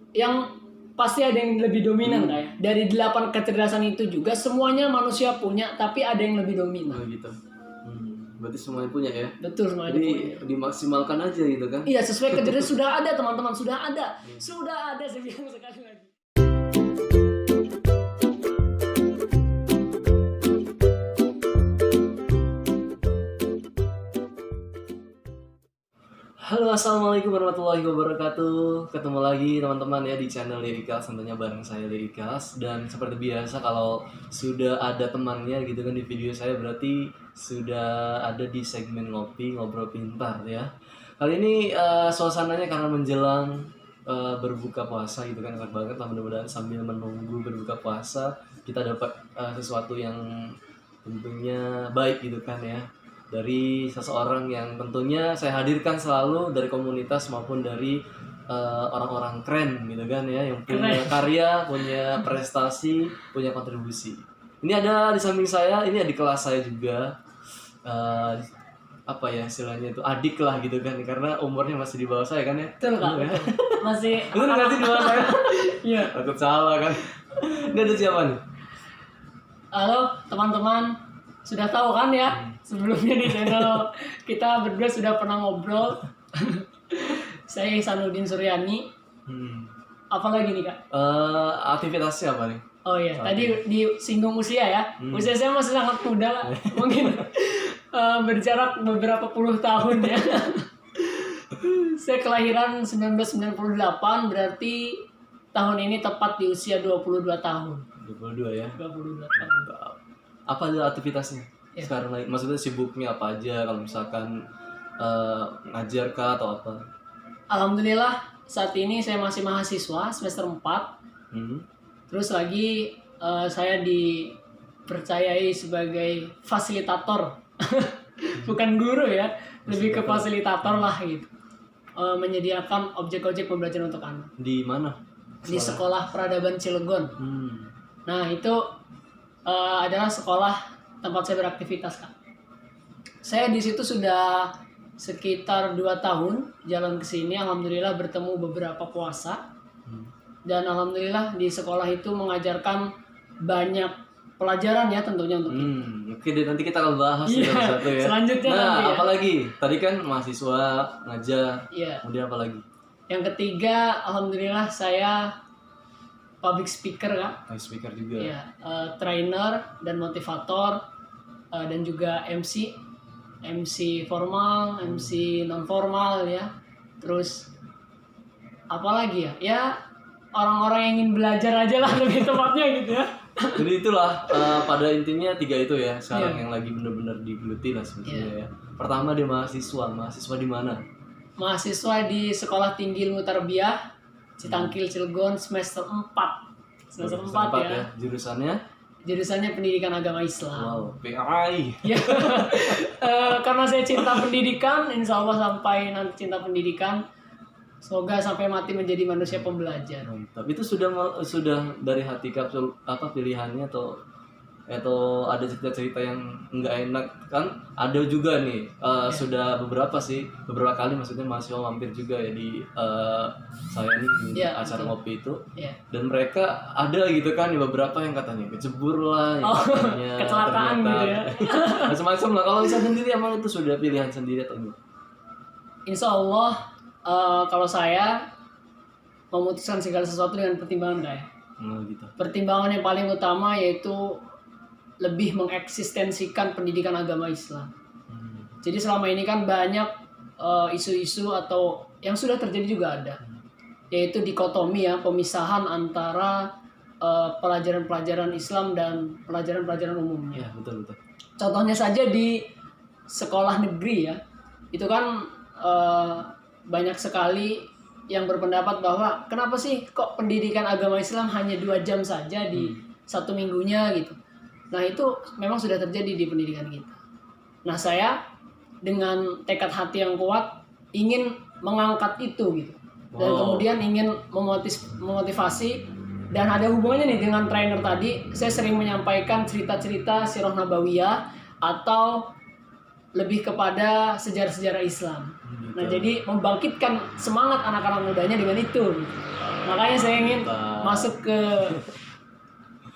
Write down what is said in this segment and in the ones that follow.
yang pasti ada yang lebih dominan lah ya. Dari 8 kecerdasan itu juga semuanya manusia punya, tapi ada yang lebih dominan. Oh gitu. Berarti semuanya punya ya. Betul, semuanya Jadi punya. dimaksimalkan aja gitu kan. Iya, sesuai kecerdasan sudah ada teman-teman, sudah ada. Sudah ada, saya bilang sekali lagi. Halo, assalamualaikum warahmatullahi wabarakatuh. Ketemu lagi teman-teman ya di channel Lirikas, tentunya bareng saya Lirikas. Dan seperti biasa kalau sudah ada temannya gitu kan di video saya, berarti sudah ada di segmen ngobrol pintar ya. Kali ini suasananya karena menjelang berbuka puasa gitu kan, enak banget lah. Mudah-mudahan sambil menunggu berbuka puasa kita dapat sesuatu yang tentunya baik gitu kan ya, dari seseorang yang tentunya saya hadirkan selalu dari komunitas maupun dari orang-orang keren gitu kan ya, yang punya karya, punya prestasi, punya kontribusi. Ini ada di samping saya, ini adik kelas saya juga, apa ya istilahnya itu, adik lah gitu kan, karena umurnya masih di bawah saya kan ya. Betul Kak, ya? masih Betul nggak sih di bawah saya? Iya. Takut salah kan. Ini ada siapa nih? Halo teman-teman, sudah tahu kan ya, sebelumnya di channel kita berdua sudah pernah ngobrol. Saya Ihsanuddin Suryani. Apalagi nih Kak? Aktivitasnya apa nih? Oh iya, tadi disinggung usia ya. Usia saya masih sangat muda lah. Mungkin berjarak beberapa puluh tahun ya. Saya kelahiran 1998, berarti tahun ini tepat di usia 22 tahun. 22 ya. 22 tahun. Apa ada aktivitasnya Ya. sekarang lagi? Maksudnya sibuknya apa aja, kalau misalkan ngajar kah atau apa? Alhamdulillah saat ini saya masih mahasiswa semester 4. Terus lagi saya dipercayai sebagai fasilitator. Bukan guru ya, lebih ke fasilitator lah gitu. Menyediakan objek-objek pembelajaran untuk anak. Di mana? Di Sekolah Peradaban Cilegon. Nah, itu adalah sekolah tempat saya beraktivitas, Kak. Saya di situ sudah sekitar 2 tahun jalan ke sini. Alhamdulillah bertemu beberapa puasa. Dan alhamdulillah di sekolah itu mengajarkan banyak pelajaran ya tentunya untuk kita. Oke deh, nanti kita akan bahas satu-satu ya. Selanjutnya nah, nanti ya. apalagi? Tadi kan mahasiswa, ngajar. Iya. Kemudian apa lagi? Yang ketiga, alhamdulillah saya public speaker, Kak. Speaker juga. Iya, trainer dan motivator, dan juga MC formal, MC non formal ya. Terus apa lagi ya? Ya orang-orang yang ingin belajar aja lah lebih tepatnya gitu ya. Jadi itulah pada intinya 3 itu ya sekarang yang lagi benar-benar digeluti lah sebetulnya ya. Pertama dia mahasiswa di mana? Mahasiswa di Sekolah Tinggi Ilmu Tarbiyah Citangkil Cilegon semester 4. Semester 4 ya. Jurusannya Pendidikan Agama Islam. Wow, PAI. Ya. Karena saya cinta pendidikan, insya Allah sampai nanti cinta pendidikan, semoga sampai mati menjadi manusia pembelajar. Mantap. Itu sudah dari hati kapsul apa pilihannya atau ada cerita-cerita yang nggak enak kan? Ada juga nih. Sudah beberapa kali maksudnya mahasiswa mampir juga ya di saya ini acara ngopi itu. Dan mereka ada gitu kan beberapa yang katanya kecebur lah, yang katanya kecelakaan gitu ya. Macam-macam lah. Kalau bisa sendiri emang itu sudah pilihan sendiri atau gimana? Insya Allah kalau saya memutuskan segala sesuatu dengan pertimbangan kayak. Gitu. Pertimbangan yang paling utama yaitu lebih mengeksistensikan pendidikan agama Islam. Jadi selama ini kan banyak isu-isu atau yang sudah terjadi juga ada, yaitu dikotomi ya, pemisahan antara pelajaran-pelajaran Islam dan pelajaran-pelajaran umumnya. Ya, betul. Contohnya saja di sekolah negeri ya, itu kan banyak sekali yang berpendapat bahwa kenapa sih kok pendidikan agama Islam hanya 2 jam saja di satu minggunya gitu. Nah itu memang sudah terjadi di pendidikan kita. Nah saya dengan tekad hati yang kuat ingin mengangkat itu gitu. Dan kemudian ingin memotivasi. Dan ada hubungannya nih dengan trainer tadi. Saya sering menyampaikan cerita-cerita sirah nabawiyah atau lebih kepada sejarah-sejarah Islam. Nah jadi membangkitkan semangat anak-anak mudanya dengan itu gitu. Makanya saya ingin Mantap. masuk ke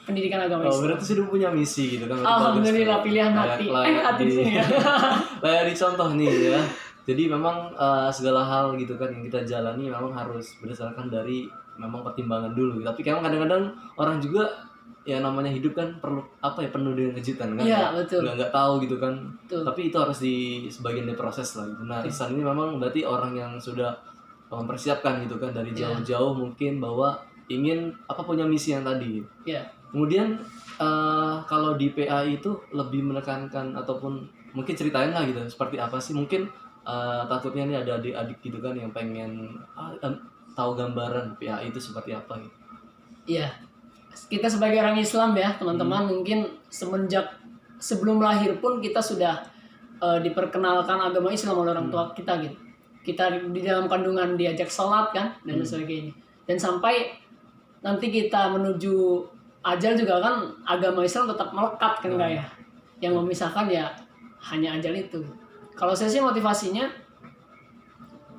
pendidikan agama Oh, Islam. berarti sudah punya misi gitu kan. Berarti Alhamdulillah, bagus. pilihan Layak- hati. layak Hati di- di sini ya. layak dicontoh nih ya. Jadi memang segala hal gitu kan yang kita jalani memang harus berdasarkan dari memang pertimbangan dulu. Tapi kadang-kadang orang juga ya namanya hidup kan perlu apa ya, penuh dengan kejutan kan. Iya, betul. Nggak tahu gitu kan. Betul. Tapi itu harus di sebagian dari proses lah gitu. Nah, Ihsan ini memang berarti orang yang sudah mempersiapkan gitu kan dari Iya. jauh-jauh mungkin bahwa ingin apa punya misi yang tadi. Ya. Kemudian kalau di PAI itu lebih menekankan ataupun mungkin ceritain lah gitu seperti apa sih, mungkin takutnya nih ada adik-adik gitu kan yang pengen tahu gambaran PAI itu seperti apa gitu. Iya. Kita sebagai orang Islam ya, teman-teman, mungkin semenjak sebelum lahir pun kita sudah diperkenalkan agama Islam oleh orang tua kita gitu. Kita di dalam kandungan diajak sholat kan dan sebagainya. Dan sampai nanti kita menuju ajal juga kan agama Islam tetap melekat kan Kak ya. Yang memisahkan ya hanya ajal itu. Kalau saya sih motivasinya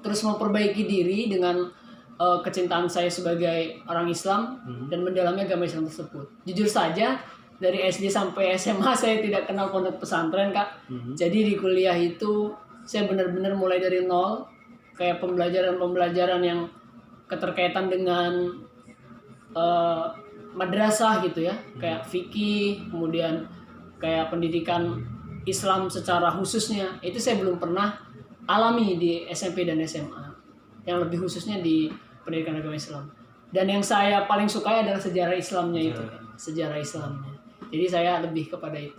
terus memperbaiki diri dengan kecintaan saya sebagai orang Islam dan mendalami agama Islam tersebut. Jujur saja dari SD sampai SMA saya tidak kenal pondok pesantren Kak. Jadi di kuliah itu saya benar-benar mulai dari nol, kayak pembelajaran yang keterkaitan dengan madrasah gitu ya, kayak fikih, kemudian kayak pendidikan Islam secara khususnya itu saya belum pernah alami di SMP dan SMA, yang lebih khususnya di pendidikan agama Islam. Dan yang saya paling sukai adalah sejarah Islamnya itu, sejarah Islamnya. Jadi saya lebih kepada itu.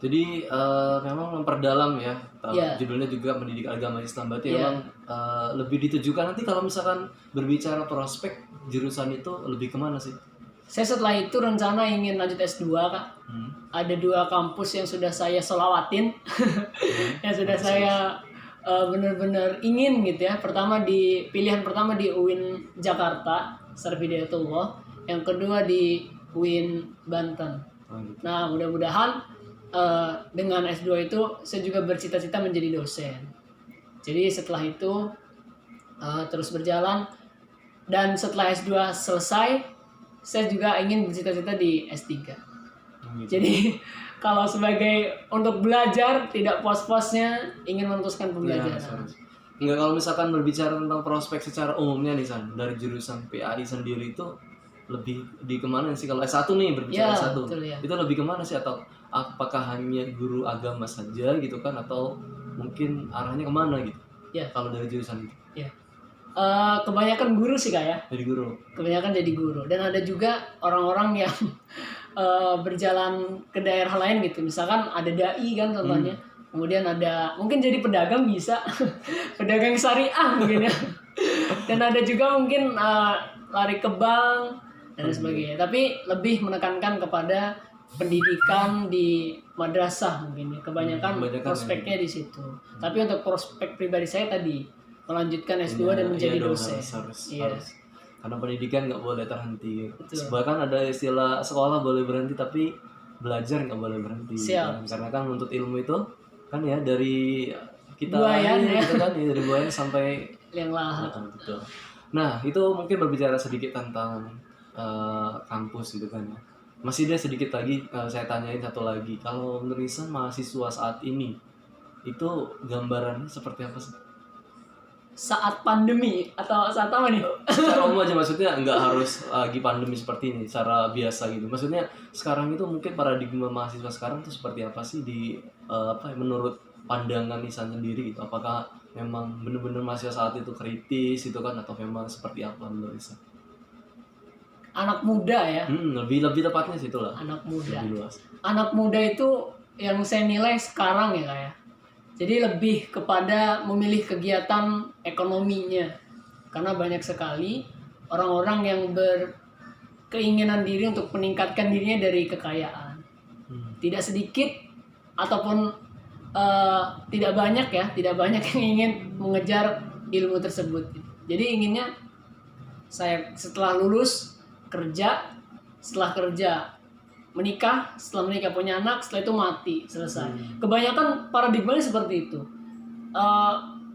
Jadi memang memperdalam ya, Iya. judulnya juga pendidik agama Islam, berarti Iya. memang lebih ditujukan nanti kalau misalkan berbicara prospek jurusan itu lebih kemana sih? Saya setelah itu rencana ingin lanjut S2 Kak. Ada 2 kampus yang sudah saya solawatin, yang sudah saya benar-benar ingin gitu ya. Pilihan pertama di UIN Jakarta, Sarif Hidayatullah. Yang kedua di UIN Banten. Oh, gitu. Nah, mudah-mudahan dengan S2 itu saya juga bercita-cita menjadi dosen. Jadi setelah itu terus berjalan, dan setelah S2 selesai saya juga ingin bercita-cita di S3. Gitu. Jadi kalau sebagai untuk belajar tidak pos-posnya ingin meneruskan Iya, pembelajaran. serius. Enggak, kalau misalkan berbicara tentang prospek secara umumnya nih San, dari jurusan PAI sendiri itu lebih di kemana sih kalau S1 nih berbicara Ya, S1. betul, ya. Itu lebih kemana sih, atau apakah hanya guru agama saja gitu kan, atau mungkin arahnya kemana gitu? Ya. Kalau dari jurusan itu. Ya. Kebanyakan guru sih Kak ya. Jadi guru. Kebanyakan jadi guru, dan ada juga orang-orang yang berjalan ke daerah lain gitu. Misalkan ada dai kan contohnya. Kemudian ada mungkin jadi pedagang bisa. Pedagang syariah mungkin ya. Dan ada juga mungkin lari ke bank dan sebagainya. Tapi lebih menekankan kepada pendidikan di madrasah mungkin ya. Kebanyakan prospeknya di situ. Tapi untuk prospek pribadi saya tadi melanjutkan S2 dan menjadi dong, dosen. harus. Karena pendidikan nggak boleh terhenti. Betul. Bahkan ada istilah sekolah boleh berhenti tapi belajar nggak boleh berhenti. Siap. Karena kan menuntut ilmu itu kan ya dari kita Buayan ya. gitu kan ya, dari buayan sampai Yang lahat. betul. Nah itu mungkin berbicara sedikit tentang kampus gitu kan ya. Masih ada sedikit lagi saya tanyain satu lagi. Kalau menurut Ihsan, mahasiswa saat ini itu gambarannya seperti apa sih? Saat pandemi atau saat apa nih? Secara umum aja, maksudnya nggak harus lagi pandemi seperti ini, secara biasa gitu. Maksudnya sekarang itu mungkin paradigma mahasiswa sekarang tuh seperti apa sih di menurut pandangan Ihsan sendiri gitu? Apakah memang benar-benar mahasiswa saat itu kritis itu kan, atau memang seperti apa menurut Ihsan? Anak muda ya. Lebih tepatnya sih itulah. Anak muda. Lebih luas. Anak muda itu yang saya nilai sekarang ya kayak. Jadi lebih kepada memilih kegiatan ekonominya. Karena banyak sekali orang-orang yang berkeinginan diri untuk meningkatkan dirinya dari kekayaan. Tidak sedikit ataupun tidak banyak ya, tidak banyak yang ingin mengejar ilmu tersebut. Jadi inginnya saya setelah lulus kerja, setelah kerja menikah, setelah menikah punya anak, setelah itu mati, selesai. Kebanyakan paradigmanya seperti itu.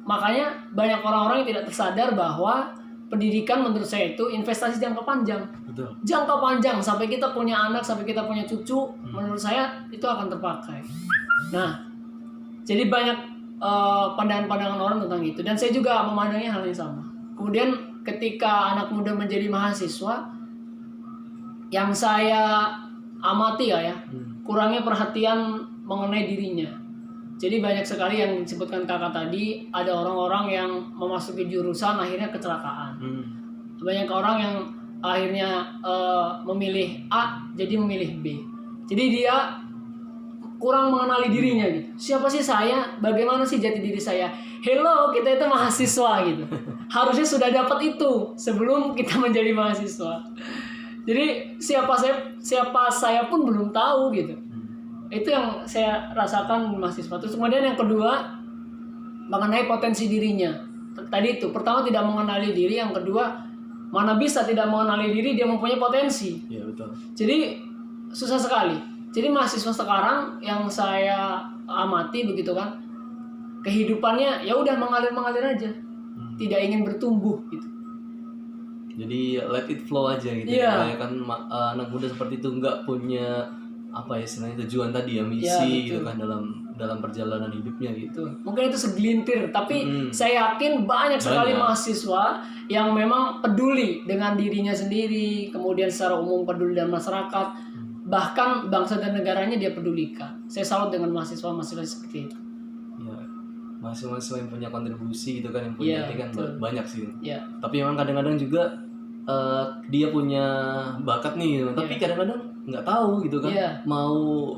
Makanya banyak orang-orang yang tidak tersadar bahwa pendidikan menurut saya itu investasi jangka panjang. Betul. Jangka panjang sampai kita punya anak, sampai kita punya cucu, menurut saya itu akan terpakai. Nah, jadi banyak pandangan-pandangan orang tentang itu, dan saya juga memandangnya hal yang sama. Kemudian ketika anak muda menjadi mahasiswa, yang saya amati ya, kurangnya perhatian mengenai dirinya. Jadi banyak sekali yang disebutkan kakak tadi, ada orang-orang yang memasuki jurusan akhirnya kecelakaan. Banyak orang yang akhirnya memilih A jadi memilih B. Jadi dia kurang mengenali dirinya gitu. Siapa sih saya? Bagaimana sih jati diri saya? Hello, kita itu mahasiswa gitu. Harusnya sudah dapat itu sebelum kita menjadi mahasiswa. Jadi siapa saya pun belum tahu gitu. Itu yang saya rasakan mahasiswa. Terus kemudian yang kedua mengenai potensi dirinya. Tadi itu pertama tidak mengenali diri, yang kedua mana bisa tidak mengenali diri dia mempunyai potensi. Iya, betul. Jadi susah sekali. Jadi mahasiswa sekarang yang saya amati begitu kan, kehidupannya ya udah mengalir aja, tidak ingin bertumbuh gitu. Jadi let it flow aja gitu. Iya. Kayak kan anak muda seperti itu nggak punya apa ya istilahnya tujuan tadi ya, misi Iya, gitu kan dalam perjalanan hidupnya gitu. Mungkin itu segelintir, tapi saya yakin banyak sekali mahasiswa yang memang peduli dengan dirinya sendiri, kemudian secara umum peduli dengan masyarakat, bahkan bangsa dan negaranya dia pedulikan. Saya salut dengan mahasiswa-mahasiswa seperti itu. Ya, mahasiswa yang punya kontribusi gitu kan, yang punya ini kan banyak sih. Ya. Tapi memang kadang-kadang juga dia punya bakat nih, tapi kadang-kadang nggak tahu gitu kan, mau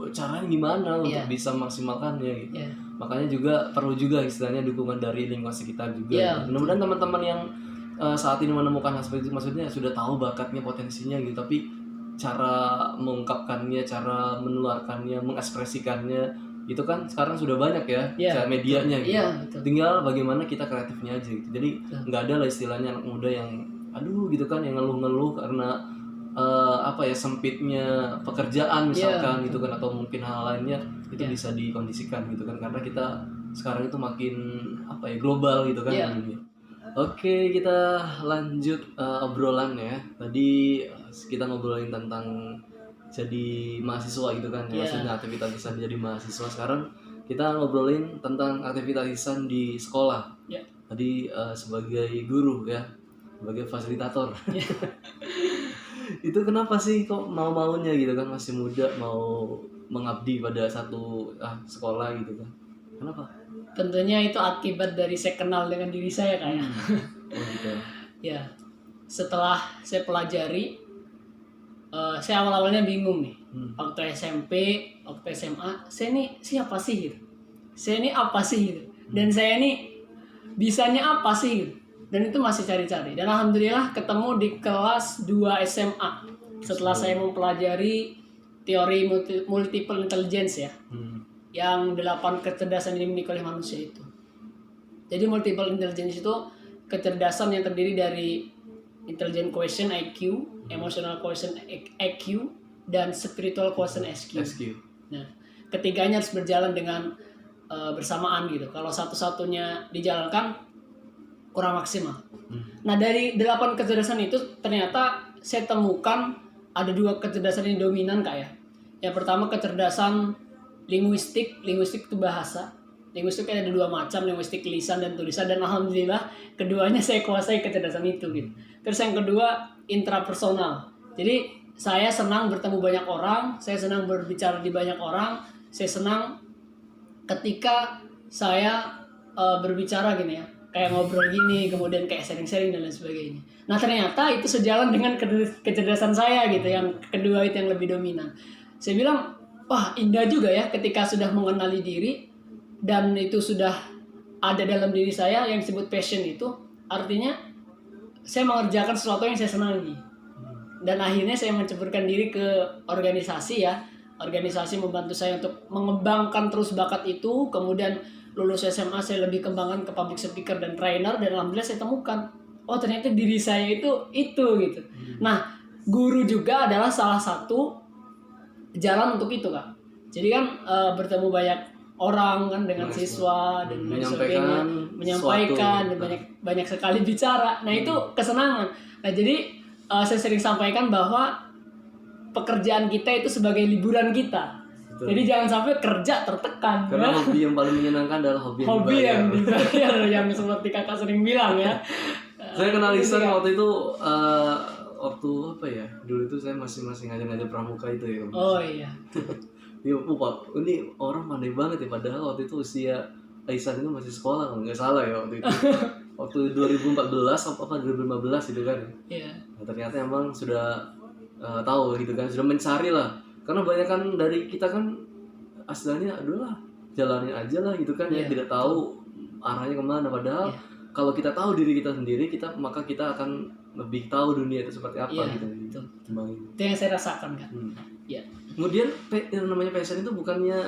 caranya gimana untuk bisa maksimalkannya gitu. Makanya juga perlu juga istilahnya dukungan dari lingkungan sekitar juga. Mudah-mudahan teman-teman yang saat ini menemukan hal seperti itu, maksudnya sudah tahu bakatnya, potensinya gitu, tapi cara mengungkapkannya, cara menularkannya, mengekspresikannya itu kan sekarang sudah banyak ya, cara medianya gitu. Tinggal bagaimana kita kreatifnya aja gitu. Jadi nggak ada lah istilahnya anak muda yang aduh gitu kan, yang ngeluh-ngeluh karena apa ya sempitnya pekerjaan misalkan gitu kan, atau mungkin hal lainnya itu bisa dikondisikan gitu kan, karena kita sekarang itu makin apa ya global gitu kan dunia. Oke, kita lanjut obrolan ya. Tadi kita ngobrolin tentang jadi mahasiswa gitu kan, maksudnya aktivitas lisan jadi mahasiswa. Sekarang kita ngobrolin tentang aktivitas lisan di sekolah. Tadi sebagai guru ya, sebagai fasilitator. Itu kenapa sih kok mau-maunya gitu kan, masih muda mau mengabdi pada satu sekolah gitu kan? Kenapa? Tentunya itu akibat dari saya kenal dengan diri saya kayak. Gitu. Ya, setelah saya pelajari, saya awal-awalnya bingung nih. Waktu SMP, waktu SMA, saya ini siapa sih gitu? Saya ini apa sih gitu? Dan saya ini bisanya apa sih gitu? Dan itu masih cari-cari. Dan alhamdulillah ketemu di kelas 2 SMA. Setelah saya mempelajari teori multiple intelligence ya. Yang 8 kecerdasan yang dimiliki oleh manusia itu. Jadi multiple intelligence itu kecerdasan yang terdiri dari intelligent quotient IQ, emotional quotient EQ, dan spiritual quotient SQ. Nah, ketiganya harus berjalan dengan bersamaan gitu. Kalau satu-satunya dijalankan kurang maksimal. Nah, dari 8 kecerdasan itu ternyata saya temukan ada 2 kecerdasan yang dominan Kak ya. Yang pertama kecerdasan linguistik itu bahasa. Linguistik ada 2 macam, linguistik lisan dan tulisan, dan alhamdulillah keduanya saya kuasai kecerdasan itu gitu. Terus yang kedua intrapersonal. Jadi saya senang bertemu banyak orang, saya senang berbicara di banyak orang, saya senang ketika saya berbicara gini ya, kayak ngobrol gini, kemudian kayak sharing-sharing dan lain sebagainya. Nah ternyata itu sejalan dengan kecerdasan saya gitu, yang kedua itu yang lebih dominan. Saya bilang, wah indah juga ya ketika sudah mengenali diri dan itu sudah ada dalam diri saya yang disebut passion itu, artinya saya mengerjakan sesuatu yang saya senangi. Dan akhirnya saya menceburkan diri ke organisasi ya. Organisasi membantu saya untuk mengembangkan terus bakat itu. Kemudian lulus SMA saya lebih kembangkan ke public speaker dan trainer, dan alhamdulillah saya temukan, oh ternyata diri saya itu gitu. Nah, guru juga adalah salah satu jalan untuk itu Kak. Jadi kan bertemu banyak orang kan, dengan siswa dan lain sebagainya, menyampaikan dan banyak sekali bicara. Nah itu kesenangan. Nah jadi saya sering sampaikan bahwa pekerjaan kita itu sebagai liburan kita. Betul. Jadi jangan sampai kerja tertekan. Karena hobi yang paling menyenangkan adalah hobi yang dibayar, yang seperti kakak sering bilang ya. Saya kenal Ihsan waktu itu waktu apa ya? Dulu itu saya masih ngajar pramuka itu ya. Oh iya. Ya, Pak, ini orang pandai banget ya, padahal waktu itu usia Ihsan itu masih sekolah, kalau nggak salah ya waktu itu. Waktu 2014 apa 2015 gitu kan. Iya. Nah, ternyata emang sudah tahu gitu kan, sudah mencari lah. Karena banyak kan dari kita kan aslinya adalah jalanin aja lah gitu kan, ya tidak tahu arahnya kemana. Padahal kalau kita tahu diri kita sendiri, maka kita akan lebih tahu dunia itu seperti apa gitu. Itu yang saya rasakan kan. Iya. Kemudian yang namanya passion itu bukannya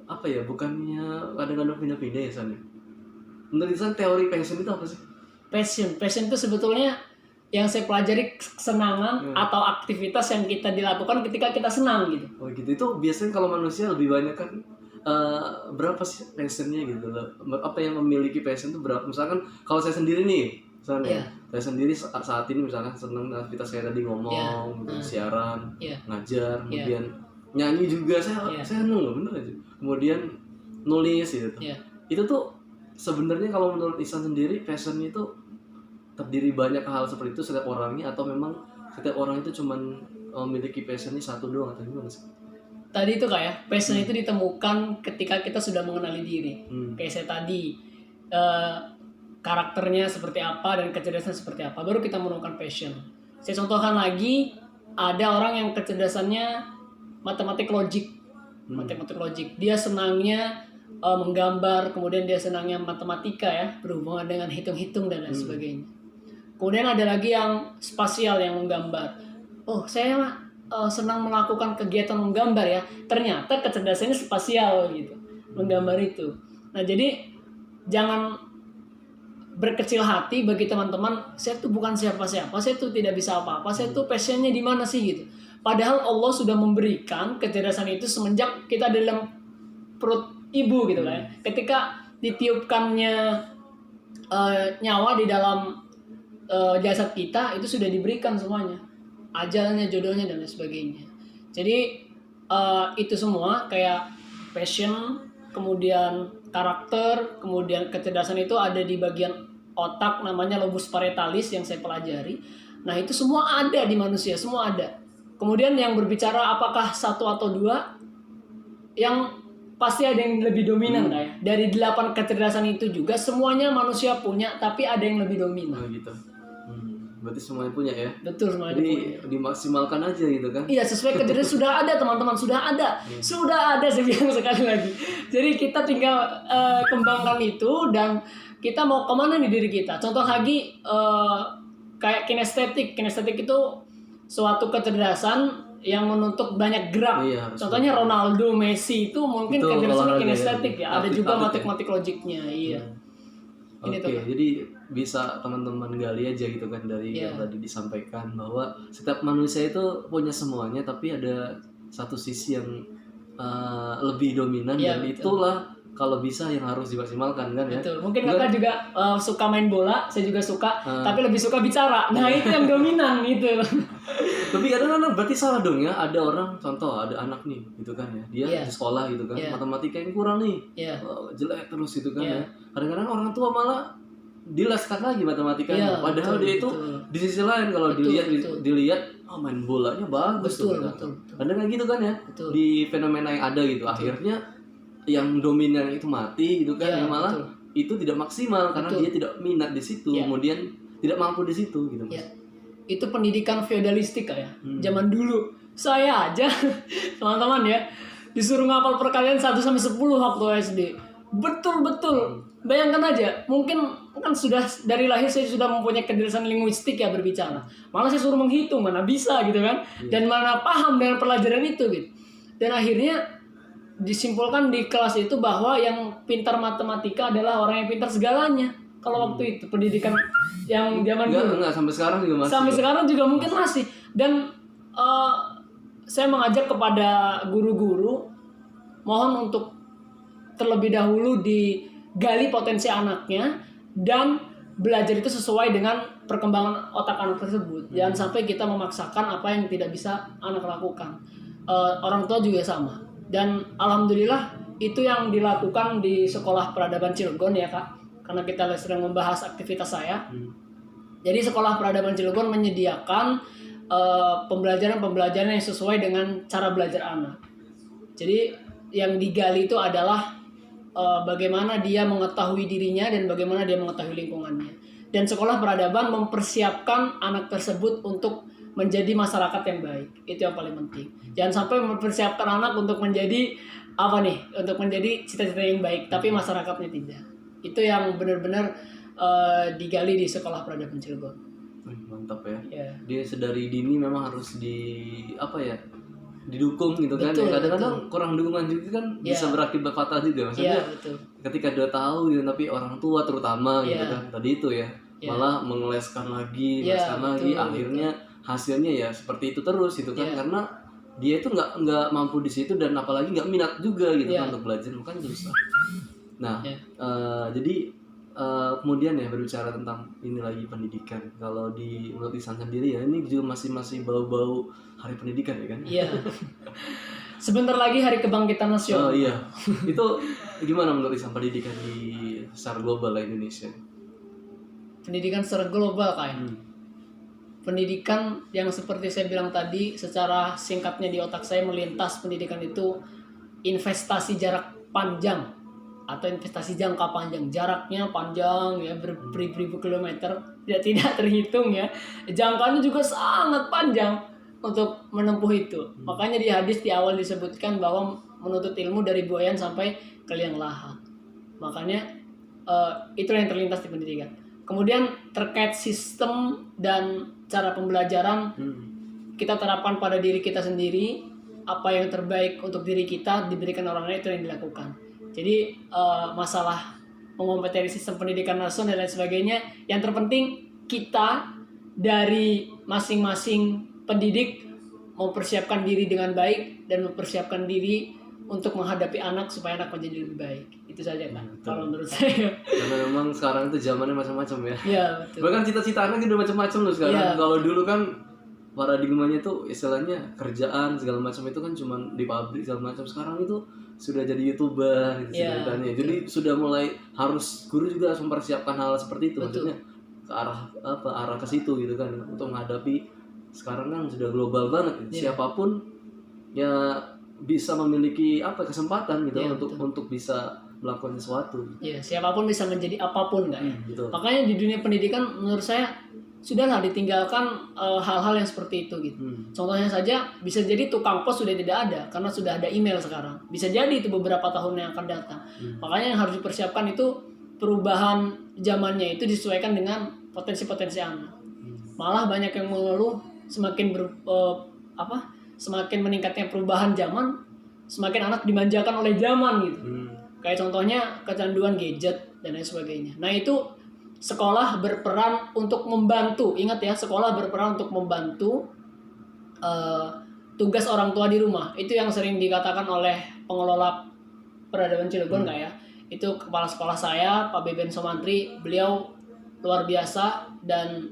apa ya? Bukannya kadang-kadang pindah-pindah ya San? Menurut Ihsan teori passion itu apa sih? Passion itu sebetulnya yang saya pelajari kesenangan atau aktivitas yang kita dilakukan ketika kita senang gitu. Oh gitu. Itu biasanya kalau manusia lebih banyak kan berapa sih passionnya gitu loh? Apa yang memiliki passion itu berapa? Misalkan kalau saya sendiri nih, misalnya saya sendiri saat ini misalkan senang aktivitas saya tadi ngomong, siaran, ngajar, kemudian nyanyi juga saya senang loh, bener aja. Kemudian nulis gitu. Itu tuh sebenarnya kalau menurut Ihsan sendiri passionnya itu terdiri banyak hal seperti itu setiap orangnya, atau memang setiap orang itu cuman memiliki passionnya satu doang atau gimana sih? Tadi itu kayak passion itu ditemukan ketika kita sudah mengenali diri. Kayak saya tadi karakternya seperti apa dan kecerdasan seperti apa, baru kita menemukan passion. Saya contohkan lagi, ada orang yang kecerdasannya matematik logik. Dia senangnya menggambar, kemudian dia senangnya matematika ya, berhubungan dengan hitung-hitung dan lain sebagainya. Kemudian ada lagi yang spasial, yang menggambar. Oh, saya senang melakukan kegiatan menggambar ya. Ternyata kecerdasannya spasial gitu, menggambar itu. Nah, jadi jangan berkecil hati bagi teman-teman, saya tuh bukan siapa-siapa, saya tuh tidak bisa apa-apa, saya tuh passionnya di mana sih gitu. Padahal Allah sudah memberikan kecerdasan itu semenjak kita dalam perut ibu gitu kan. Ketika ditiupkannya nyawa di dalam jasad kita, itu sudah diberikan semuanya, ajalnya, jodohnya dan lain sebagainya. Jadi itu semua kayak passion, kemudian karakter, kemudian kecerdasan itu ada di bagian otak namanya lobus parietalis yang saya pelajari. Nah itu semua ada di manusia, semua ada. Kemudian yang berbicara apakah satu atau dua, yang pasti ada yang lebih dominan ya. Dari 8 kecerdasan itu juga semuanya manusia punya, tapi ada yang lebih dominan. Oh gitu. Berarti semuanya punya ya? Betul, semuanya jadi punya. Dimaksimalkan aja gitu kan? Iya, sesuai kecerdasan sudah ada teman-teman, sudah ada saya bilang sekali lagi. Jadi kita tinggal kembangkan itu, dan kita mau kemana nih diri kita. Contoh lagi kayak kinestetik itu suatu kecerdasan yang menuntut banyak gerak. Contohnya Ronaldo, Messi itu mungkin kecerdasan kinestetik ya. Ada juga matematik logiknya. Iya. Oke, jadi bisa teman-teman gali aja gitu kan dari yang tadi disampaikan, bahwa setiap manusia itu punya semuanya, tapi ada satu sisi yang lebih dominan, dan itulah kalau bisa yang harus dimaksimalkan kan ya. Betul. Mungkin kakak juga suka main bola, saya juga suka, tapi lebih suka bicara. Nah itu yang dominan gitu. Tapi kadang-kadang berarti salah dong ya, ada orang, contoh ada anak nih gitu kan ya, dia di sekolah gitu kan, matematika yang kurang nih, jelek terus gitu kan ya. Kadang-kadang orang tua malah dileskan lagi matematikanya, padahal dia itu di sisi lain kalau dilihat main bolanya bagus tuh. Kadang kayak gitu kan ya, di fenomena yang ada gitu. Akhirnya yang dominan itu mati gitu kan, yang malah itu tidak maksimal karena dia tidak minat di situ, kemudian tidak mampu di situ gitu Mas. Itu pendidikan feodalistik ya. Zaman dulu saya aja teman-teman ya disuruh ngapal perkalian 1 sampai 10 waktu SD. Betul-betul. Bayangkan aja, mungkin kan sudah dari lahir saya sudah mempunyai kecerdasan linguistik ya berbicara. Malah saya suruh menghitung, mana bisa gitu kan. Dan mana paham dengan pelajaran itu gitu. Dan akhirnya disimpulkan di kelas itu bahwa yang pintar matematika adalah orang yang pintar segalanya. Kalau waktu itu pendidikan yang zaman dulu. Enggak, sampai sekarang juga masih. Sampai sekarang juga mungkin masih. Dan saya mengajak kepada guru-guru, mohon untuk terlebih dahulu digali potensi anaknya dan belajar itu sesuai dengan perkembangan otak anak tersebut. Jangan sampai kita memaksakan apa yang tidak bisa anak lakukan. Orang tua juga sama. Dan alhamdulillah itu yang dilakukan di Sekolah Peradaban Cilegon ya Kak. Karena kita sedang membahas aktivitas saya. Jadi Sekolah Peradaban Cilegon menyediakan pembelajaran yang sesuai dengan cara belajar anak. Jadi yang digali itu adalah bagaimana dia mengetahui dirinya dan bagaimana dia mengetahui lingkungannya. Dan Sekolah Peradaban mempersiapkan anak tersebut untuk menjadi masyarakat yang baik. Itu yang paling penting. Jangan sampai mempersiapkan anak untuk menjadi untuk menjadi cita-cita yang baik, tapi masyarakatnya tidak. Itu yang benar-benar digali di Sekolah Peradaban Cilegon. Mantap ya. Yeah. Dia sedari dini memang harus didukung gitu kan. Kadang-kadang kurang dukungan juga kan bisa berakibat fatal juga. Maksudnya ketika dia tahu gitu, tapi orang tua terutama gitu kan. Tadi itu ya, malah mengeleskan lagi, akhirnya hasilnya ya seperti itu terus gitu kan. Karena dia itu nggak mampu di situ dan apalagi nggak minat juga gitu kan untuk belajar, bukan susah. Nah, jadi kemudian ya berbicara tentang ini lagi pendidikan. Kalau di menurut Ihsan sendiri ya, ini juga masih bau-bau Hari Pendidikan ya kan? Iya. Sebentar lagi Hari Kebangkitan Nasional. Oh iya. Itu gimana menurut Ihsan pendidikan di secara global lah Indonesia? Pendidikan secara global kayak. Pendidikan yang seperti saya bilang tadi, secara singkatnya di otak saya melintas pendidikan itu investasi jarak panjang atau investasi jangka panjang. Jaraknya panjang ya, beribu-ribu kilometer, tidak terhitung ya. Jangkanya juga sangat panjang untuk menempuh itu. Makanya di hadis di awal disebutkan bahwa menuntut ilmu dari buayan sampai ke liang lahat. Makanya itu yang terlintas di pendidikan. Kemudian terkait sistem dan cara pembelajaran, kita terapkan pada diri kita sendiri. Apa yang terbaik untuk diri kita diberikan orang lain, itu yang dilakukan. Jadi masalah mengomentari sistem pendidikan nasional dan lain sebagainya, yang terpenting kita dari masing-masing pendidik mempersiapkan diri dengan baik dan mempersiapkan diri untuk menghadapi anak supaya anak menjadi lebih baik. Itu saja kan kalau menurut saya. Karena memang sekarang itu zamannya macam-macam ya. Iya, betul. Bahkan cita-cita anak udah macam-macam loh sekarang. Kalau dulu kan paradigmanya tuh istilahnya kerjaan segala macam itu kan cuma di pabrik segala macam. Sekarang itu sudah jadi YouTuber gitu ceritanya. Jadi sudah mulai harus guru juga harus mempersiapkan hal seperti itu. Maksudnya ke arah ke situ gitu kan, untuk menghadapi sekarang kan sudah global banget. Siapapun ya bisa memiliki kesempatan gitu untuk bisa melakukan sesuatu. Iya, siapapun bisa menjadi apapun kan. Makanya di dunia pendidikan menurut saya sudahlah ditinggalkan hal-hal yang seperti itu gitu. Contohnya saja bisa jadi tukang pos sudah tidak ada karena sudah ada email sekarang. Bisa jadi itu beberapa tahun yang akan datang. Makanya yang harus dipersiapkan itu perubahan zamannya itu disesuaikan dengan potensi-potensi anak. Malah banyak yang mengeluh semakin meningkatnya perubahan zaman, semakin anak dimanjakan oleh zaman gitu. Kayak contohnya kecanduan gadget dan lain sebagainya. Nah itu sekolah berperan untuk membantu. Ingat ya, sekolah berperan untuk membantu tugas orang tua di rumah. Itu yang sering dikatakan oleh pengelola Peradaban Cilegon ya. Itu kepala sekolah saya, Pak Beben Somantri. Beliau luar biasa dan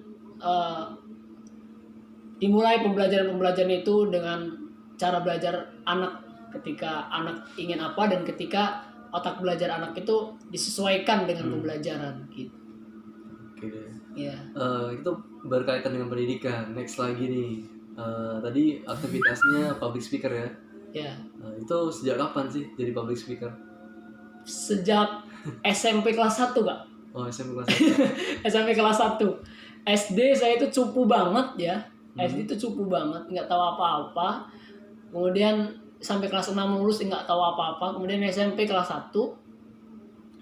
dimulai pembelajaran itu dengan cara belajar anak, ketika anak ingin apa dan ketika otak belajar anak itu disesuaikan dengan pembelajaran gitu. Oke. Ya. Itu berkaitan dengan pendidikan. Next lagi nih, tadi aktivitasnya public speaker ya. Ya. Itu sejak kapan sih jadi public speaker? Sejak SMP kelas 1 Kak. Oh, SMP kelas 1. SMP kelas 1. SD saya itu cupu banget ya. SD itu cupu banget, nggak tahu apa-apa. Kemudian sampai kelas 6 lulus nggak tahu apa-apa. Kemudian SMP kelas 1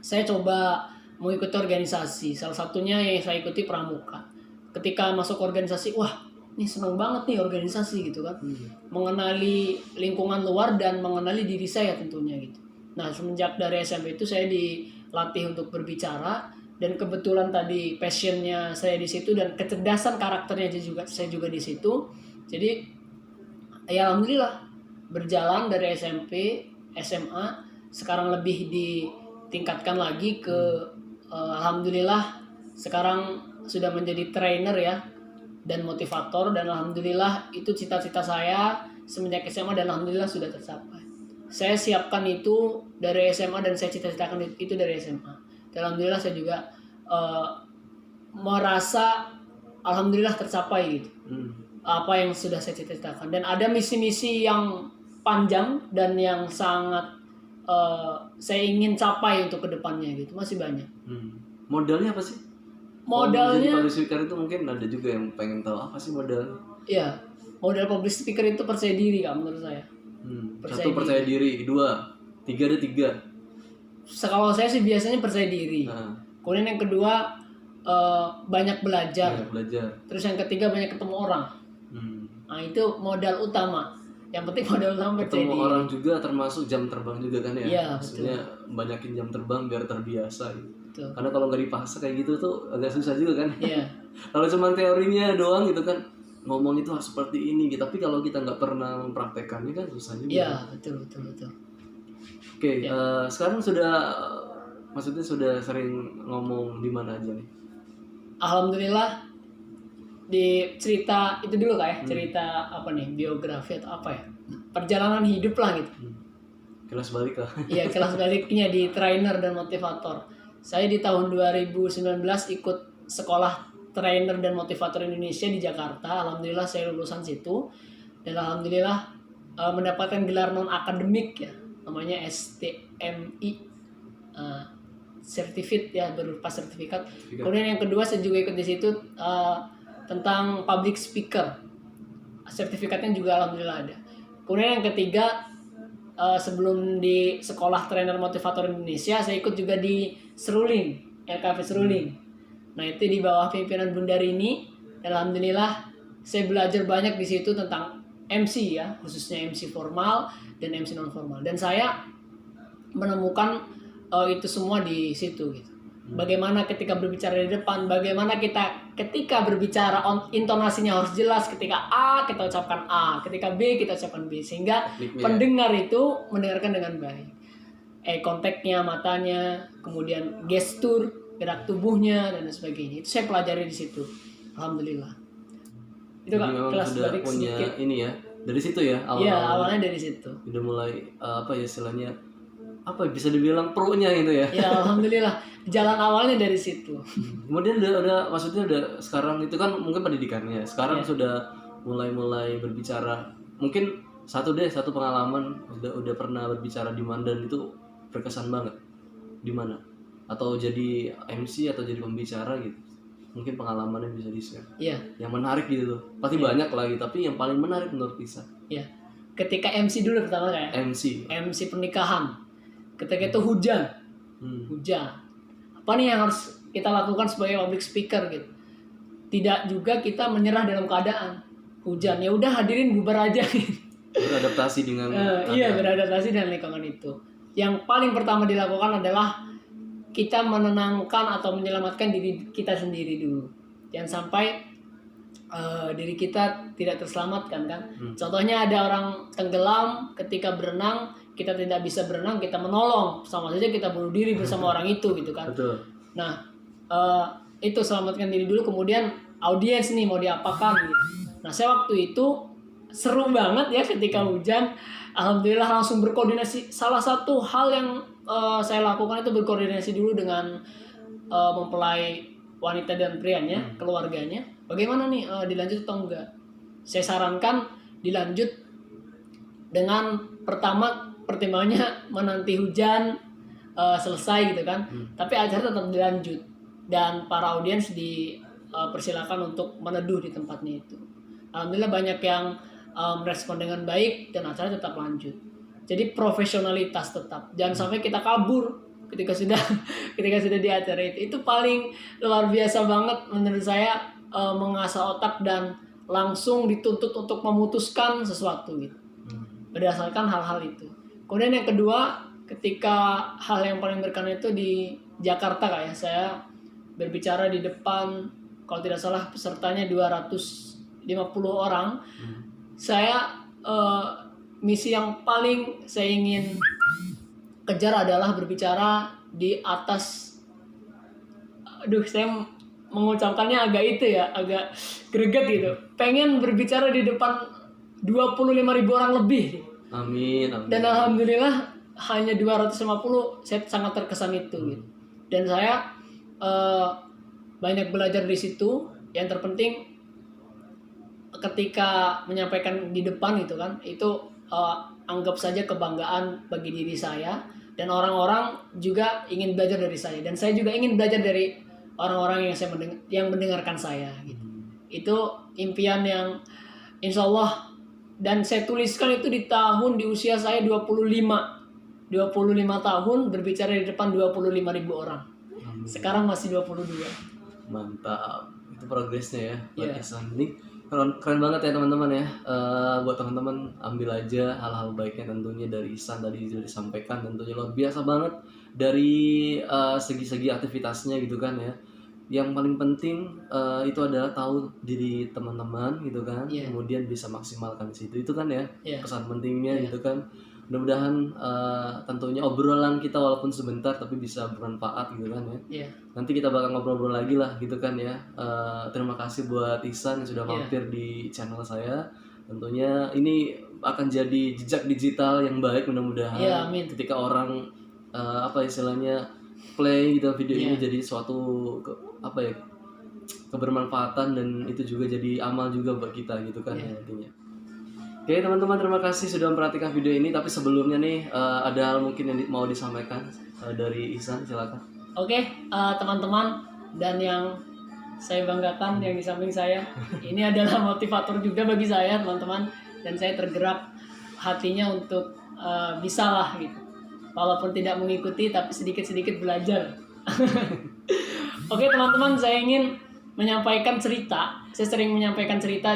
saya coba mengikuti organisasi. Salah satunya yang saya ikuti pramuka. Ketika masuk organisasi, wah ini seneng banget nih organisasi gitu kan. Mengenali lingkungan luar dan mengenali diri saya tentunya gitu. Nah semenjak dari SMP itu saya dilatih untuk berbicara. Dan kebetulan tadi passionnya saya di situ dan kecerdasan karakternya saya juga di situ. Jadi ya alhamdulillah berjalan dari SMP, SMA sekarang lebih ditingkatkan lagi ke alhamdulillah sekarang sudah menjadi trainer ya dan motivator, dan alhamdulillah itu cita-cita saya semenjak SMA dan alhamdulillah sudah tercapai. Saya siapkan itu dari SMA dan saya cita-citakan itu dari SMA. Dan alhamdulillah saya juga merasa alhamdulillah tercapai gitu. Apa yang sudah saya cita-citakan, dan ada misi-misi yang panjang dan yang sangat saya ingin capai untuk kedepannya gitu, masih banyak. Modalnya apa sih? Modalnya Kalau public speaker itu mungkin ada juga yang pengen tahu apa sih modalnya. ya, modal public speaker itu percaya diri Kak, menurut saya. Satu percaya diri, 2, 3 ada 3. Kalau saya sih biasanya percaya diri. Kemudian yang kedua banyak belajar. Terus yang ketiga banyak ketemu orang. Nah itu modal utama. Yang penting modal utama percaya diri. Ketemu orang juga termasuk jam terbang juga kan ya. Iya, maksudnya banyakin jam terbang biar terbiasa gitu. Betul. Karena kalau nggak dipaksa kayak gitu tuh agak susah juga kan. Iya. Kalau cuma teorinya doang gitu kan, ngomong itu harus seperti ini gitu. Tapi kalau kita nggak pernah mempraktekannya kan susah juga. Iya, betul. Oke, sekarang maksudnya sudah sering ngomong di mana aja nih? Alhamdulillah di cerita itu dulu Kak ya, cerita apa nih, biografi atau apa ya, perjalanan hidup lah gitu. Kelas balik lah. Iya, kelas baliknya di trainer dan motivator. Saya di tahun 2019 ikut sekolah trainer dan motivator Indonesia di Jakarta. Alhamdulillah saya lulusan situ dan alhamdulillah mendapatkan gelar non akademik ya, namanya STMI, certificate ya, berupa sertifikat. Kemudian yang kedua saya juga ikut di situ tentang public speaker, sertifikatnya juga alhamdulillah ada. Kemudian yang ketiga sebelum di sekolah trainer motivator Indonesia saya ikut juga di Seruling, LKP Seruling. Nah itu di bawah pimpinan Bunda Rini. Alhamdulillah saya belajar banyak di situ tentang MC ya, khususnya MC formal dan MC non formal. Dan saya menemukan itu semua di situ gitu. Bagaimana ketika berbicara di depan, bagaimana kita ketika berbicara intonasinya harus jelas, ketika A kita ucapkan A, ketika B kita ucapkan B, sehingga pendengar itu mendengarkan dengan baik. Kontaknya, matanya, kemudian gestur, gerak tubuhnya dan sebagainya. Itu saya pelajari di situ. Alhamdulillah. Itu Jadi Kak, memang kelas sudah balik punya sedikit. ini ya. Dari situ ya Iya, awalnya dari situ. Udah mulai apa ya istilahnya, apa bisa dibilang pro-nya gitu ya. Ya alhamdulillah, jalan awalnya dari situ. Kemudian udah maksudnya udah sekarang itu kan mungkin pendidikannya. Sekarang sudah mulai berbicara. Mungkin satu pengalaman udah pernah berbicara di mana dan itu berkesan banget. Di mana? Atau jadi MC atau jadi pembicara gitu. Mungkin pengalamannya bisa di-share. Iya. Yang menarik gitu tuh. Pasti banyak lagi, tapi yang paling menarik menurut Isa. Iya. Ketika MC dulu pertama kayak. MC pernikahan. Ketika itu hujan. Hujan. Apa nih yang harus kita lakukan sebagai public speaker gitu? Tidak juga kita menyerah dalam keadaan hujan. Ya udah hadirin bubar aja. Beradaptasi dengan iya, beradaptasi dengan lingkungan itu. Yang paling pertama dilakukan adalah kita menenangkan atau menyelamatkan diri kita sendiri dulu. Jangan sampai diri kita tidak terselamatkan kan. Contohnya ada orang tenggelam ketika berenang, kita tidak bisa berenang, kita menolong, sama saja kita bunuh diri bersama orang itu gitu kan. Betul. Nah itu selamatkan diri dulu, kemudian audiens nih mau diapakan gitu. Nah saya waktu itu seru banget ya ketika hujan. Alhamdulillah langsung berkoordinasi. Salah satu hal yang saya lakukan itu berkoordinasi dulu dengan mempelai wanita dan prianya, keluarganya. Bagaimana nih dilanjut atau enggak? Saya sarankan dilanjut dengan pertimbangannya menanti hujan selesai gitu kan. Tapi acara tetap dilanjut dan para audiens dipersilakan untuk meneduh di tempatnya itu. Alhamdulillah banyak yang merespon dengan baik dan acara tetap lanjut. Jadi profesionalitas tetap. Jangan sampai kita kabur ketika sudah di acara itu paling luar biasa banget menurut saya, mengasah otak dan langsung dituntut untuk memutuskan sesuatu gitu berdasarkan hal-hal itu. Kemudian yang kedua, ketika hal yang paling berkenan itu di Jakarta kayak saya berbicara di depan, kalau tidak salah pesertanya 250 orang. Saya misi yang paling saya ingin kejar adalah berbicara di atas, aduh saya mengucapkannya agak itu ya, agak greget gitu. Pengen berbicara di depan 25.000 orang lebih. Amin, amin. Dan alhamdulillah hanya 250, saya sangat terkesan itu gitu. Dan saya banyak belajar di situ. Yang terpenting ketika menyampaikan di depan itu kan, itu anggap saja kebanggaan bagi diri saya, dan orang-orang juga ingin belajar dari saya, dan saya juga ingin belajar dari orang-orang yang mendengarkan saya gitu. Itu impian yang insya Allah, dan saya tuliskan itu di usia saya 25 tahun, berbicara di depan 25.000 orang. Sekarang masih 22. Mantap, itu progresnya ya buat Iya. Ihsan. Ini keren banget ya teman-teman ya. Buat teman-teman ambil aja hal-hal baiknya tentunya dari Ihsan tadi sudah disampaikan, tentunya luar biasa banget dari segi-segi aktivitasnya gitu kan ya. Yang paling penting itu adalah tahu diri teman-teman gitu kan. Iya. Kemudian bisa maksimalkan di situ, itu kan ya Iya. pesan pentingnya Iya. gitu kan. Mudah-mudahan tentunya obrolan kita walaupun sebentar tapi bisa bermanfaat gitu kan ya. Iya. Nanti kita bakal ngobrol-ngobrol lagi lah gitu kan ya. Terima kasih buat Ihsan yang sudah Iya. mampir di channel saya. Tentunya ini akan jadi jejak digital yang baik mudah-mudahan. Iya, amin. Ketika orang apa istilahnya play gitu video ini Iya. jadi suatu kebermanfaatan, dan itu juga jadi amal juga buat kita gitu kan Iya. nantinya. Oke teman-teman, terima kasih sudah memperhatikan video ini. Tapi sebelumnya nih ada hal mungkin yang mau disampaikan dari Ihsan, silakan. Oke, teman-teman dan yang saya banggakan yang di samping saya, ini adalah motivator juga bagi saya teman-teman, dan saya tergerak hatinya untuk bisa lah gitu, walaupun tidak mengikuti tapi sedikit-sedikit belajar. Oke teman-teman, saya ingin menyampaikan cerita. Saya sering menyampaikan cerita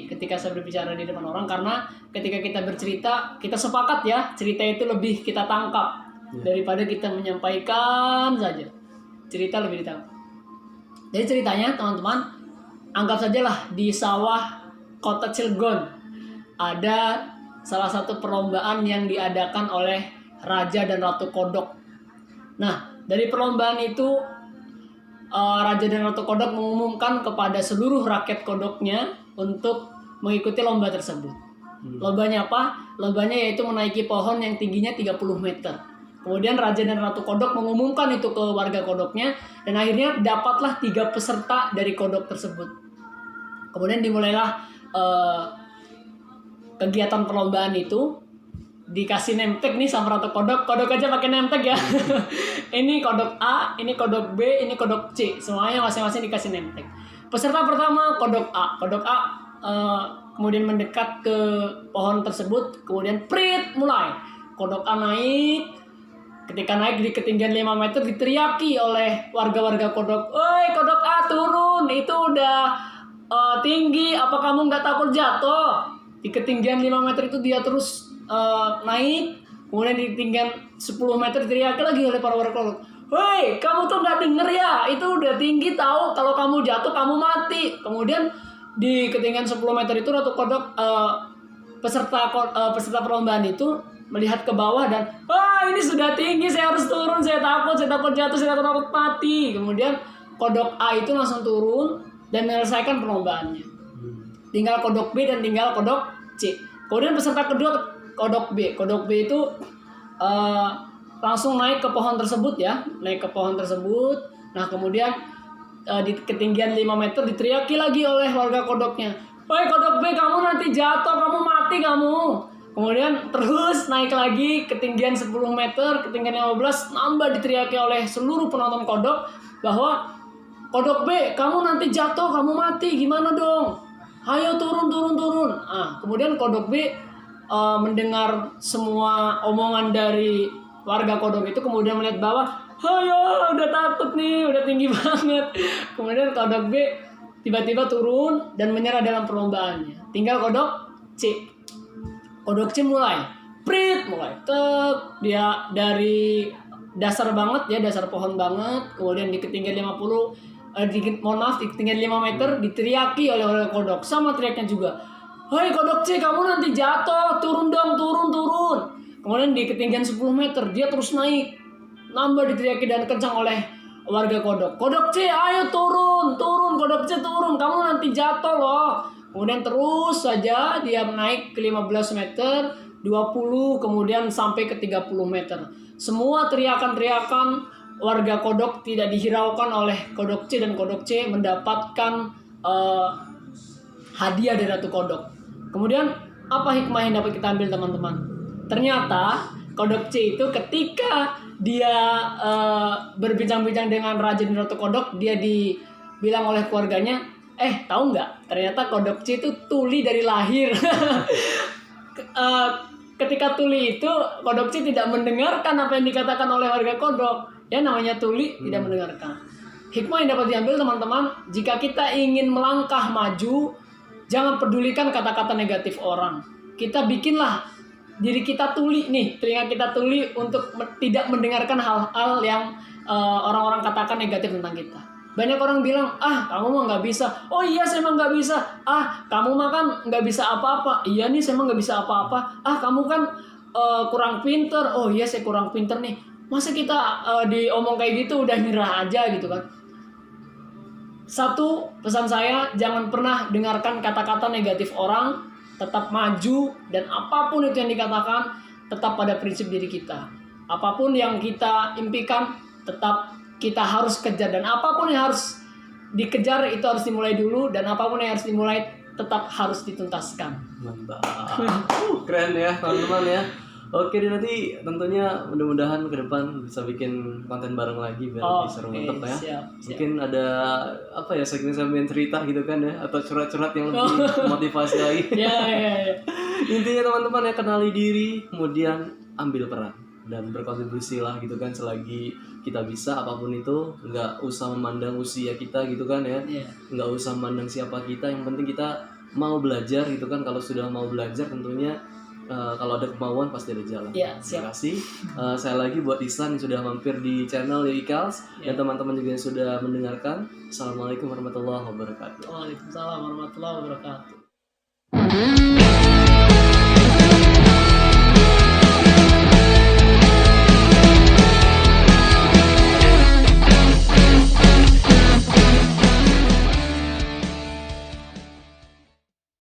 ketika saya berbicara di depan orang, karena ketika kita bercerita, kita sepakat ya, cerita itu lebih kita tangkap daripada kita menyampaikan saja. Cerita lebih ditangkap. Jadi ceritanya teman-teman, anggap sajalah di sawah kota Cilegon ada salah satu perlombaan yang diadakan oleh Raja dan Ratu Kodok. Nah, dari perlombaan itu Raja dan Ratu Kodok mengumumkan kepada seluruh rakyat kodoknya untuk mengikuti lomba tersebut. Lombanya apa? Lombanya yaitu menaiki pohon yang tingginya 30 meter. Kemudian Raja dan Ratu Kodok mengumumkan itu ke warga kodoknya, dan akhirnya dapatlah 3 peserta dari kodok tersebut. Kemudian dimulailah kegiatan perlombaan itu. Dikasih name tag nih sama Ratu Kodok aja pakai name tag ya. Ini kodok A, ini kodok B, ini kodok C. Semuanya masing-masing dikasih name tag. Peserta pertama kodok A. Kodok A kemudian mendekat ke pohon tersebut, kemudian prit mulai. Kodok A naik. Ketika naik di ketinggian 5 meter diteriaki oleh warga-warga kodok, "Oi, kodok A turun, itu udah tinggi, apa kamu nggak takut jatuh?" Di ketinggian 5 meter itu dia terus naik, kemudian di ketinggian 10 meter teriaki lagi oleh para warga kodok, "Hei, kamu tuh nggak denger ya? Itu udah tinggi tahu, kalau kamu jatuh kamu mati." Kemudian di ketinggian 10 meter itu Ratu Kodok peserta perlombaan itu melihat ke bawah dan, "Ini sudah tinggi, saya harus turun, saya takut jatuh, saya takut mati." Kemudian kodok A itu langsung turun dan menyelesaikan perlombaannya. Tinggal kodok B dan tinggal kodok C. Kemudian peserta kedua kodok B. Kodok B itu langsung naik ke pohon tersebut ya, Nah kemudian di ketinggian 5 meter diteriaki lagi oleh warga kodoknya, "Woi kodok B, kamu nanti jatuh, kamu mati kamu." Kemudian terus naik lagi ketinggian 10 meter, ketinggian 15, nambah diteriaki oleh seluruh penonton kodok bahwa, "Kodok B, kamu nanti jatuh, kamu mati, gimana dong? Ayo turun." Kemudian kodok B mendengar semua omongan dari warga kodok itu, kemudian melihat bawah, "Ayo, udah takut nih, udah tinggi banget." Kemudian kodok B tiba-tiba turun dan menyerah dalam perlombaannya. Tinggal kodok C. Kodok C mulai dia dari dasar banget ya, dasar pohon banget, kemudian di ketinggian 50 di ketinggian 5 meter diteriaki oleh warga kodok, sama teriaknya juga, "Hei kodok C, kamu nanti jatuh, turun dong, turun." Kemudian di ketinggian 10 meter dia terus naik, nambah diteriaki dan kencang oleh warga Kodok. Kodok C, ayo turun, Kodok C turun, kamu nanti jatuh loh. Kemudian terus saja dia naik ke 15 meter, 20, kemudian sampai ke 30 meter. Semua teriakan-teriakan warga Kodok tidak dihiraukan oleh Kodok C, dan Kodok C mendapatkan hadiah dari Ratu Kodok. Kemudian apa hikmah yang dapat kita ambil teman-teman? Ternyata Kodok C itu ketika dia berbincang-bincang dengan Raja dan Ratu Kodok, dia dibilang oleh keluarganya, tahu nggak? Ternyata Kodok C itu tuli dari lahir. Ketika tuli itu, Kodok C tidak mendengarkan apa yang dikatakan oleh warga Kodok. Ya namanya tuli tidak mendengarkan. Hikmah yang dapat diambil teman-teman, jika kita ingin melangkah maju, jangan pedulikan kata-kata negatif orang. Kita bikinlah diri kita tuli nih, telinga kita tuli untuk tidak mendengarkan hal-hal yang orang-orang katakan negatif tentang kita. Banyak orang bilang, kamu mah nggak bisa. Oh iya, saya mah nggak bisa. Kamu mah kan nggak bisa apa-apa. Iya nih, saya mah nggak bisa apa-apa. Kamu kan kurang pinter. Oh iya, saya kurang pinter nih. Masa kita diomong kayak gitu udah nyerah aja gitu kan. Satu, pesan saya, jangan pernah dengarkan kata-kata negatif orang, tetap maju, dan apapun itu yang dikatakan, tetap pada prinsip diri kita. Apapun yang kita impikan, tetap kita harus kejar, dan apapun yang harus dikejar itu harus dimulai dulu, dan apapun yang harus dimulai tetap harus dituntaskan. Mantap. Keren ya teman-teman ya. Oke deh, nanti tentunya mudah-mudahan ke depan bisa bikin konten bareng lagi biar lebih seru mantep ya. Siap. Mungkin ada apa ya, segmen-segmen cerita gitu kan ya, atau curhat-curhat yang lebih motivasi lagi. Ya. Intinya teman-teman ya, kenali diri, kemudian ambil peran dan berkontribusi lah gitu kan selagi kita bisa, apapun itu. Nggak usah memandang usia kita gitu kan ya. Nggak usah memandang siapa kita, yang penting kita mau belajar gitu kan. Kalau sudah mau belajar tentunya kalau ada kemauan pasti ada jalan. Terima kasih. Saya lagi buat Islan yang sudah mampir di channel Lyricals, dan teman-teman juga yang sudah mendengarkan. Assalamualaikum warahmatullahi wabarakatuh. Waalaikumsalam warahmatullahi wabarakatuh.